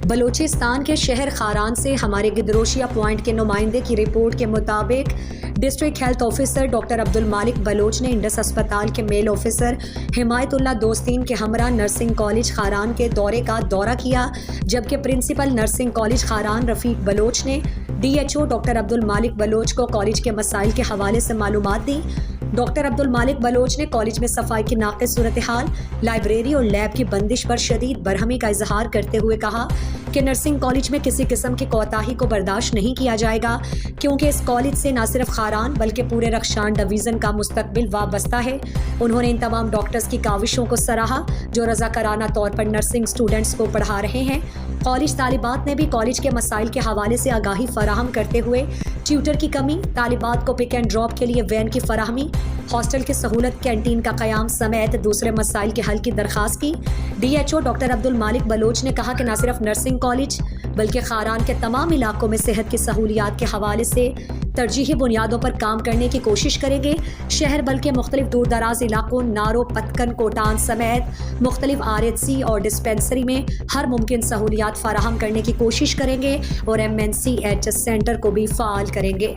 بلوچستان کے شہر خاران سے ہمارے گدروشیا پوائنٹ کے نمائندے کی رپورٹ کے مطابق district health officer doctor Abdul Malik Baloch نے انڈس اسپتال کے میل آفیسر حمایت اللہ دوستین کے ہمراہ نرسنگ کالج خاران کے دورے کا دورہ کیا، جبکہ principal nursing college Kharan Rafiq Baloch نے D H O doctor Abdul Malik Baloch کو کالج کے مسائل کے حوالے سے معلومات دی۔ ڈاکٹر عبدالمالک بلوچ نے کالج میں صفائی کی ناقص صورتحال، لائبریری اور لیب کی بندش پر شدید برہمی کا اظہار کرتے ہوئے کہا کہ نرسنگ کالج میں کسی قسم کی کوتاہی کو برداشت نہیں کیا جائے گا، کیونکہ اس کالج سے نہ صرف خاران بلکہ پورے رخشان ڈویژن کا مستقبل وابستہ ہے۔ انہوں نے ان تمام ڈاکٹرز کی کاوشوں کو سراہا جو رضاکارانہ طور پر نرسنگ اسٹوڈنٹس کو پڑھا رہے ہیں۔ کالج طالبات نے بھی کالج کے مسائل کے حوالے سے آگاہی فراہم کرتے ہوئے ٹیوٹر کی کمی، طالبات کو پک اینڈ ڈراپ کے لیے وین کی فراہمی، ہاسٹل کی سہولت، کینٹین کا قیام سمیت دوسرے مسائل کے حل کی درخواست کی۔ D H O doctor Abdul Malik Baloch نے کہا کہ نہ صرف نرسنگ کالج بلکہ خاران کے تمام علاقوں میں صحت کی سہولیات کے حوالے سے ترجیحی بنیادوں پر کام کرنے کی کوشش کریں گے۔ شہر بلکہ مختلف دور دراز علاقوں نارو، پتکن، کوٹان سمیت مختلف آر ایچ سی اور ڈسپینسری میں ہر ممکن سہولیات فراہم کرنے کی کوشش کریں گے اور M N C H S centre کو بھی فعال کریں گے۔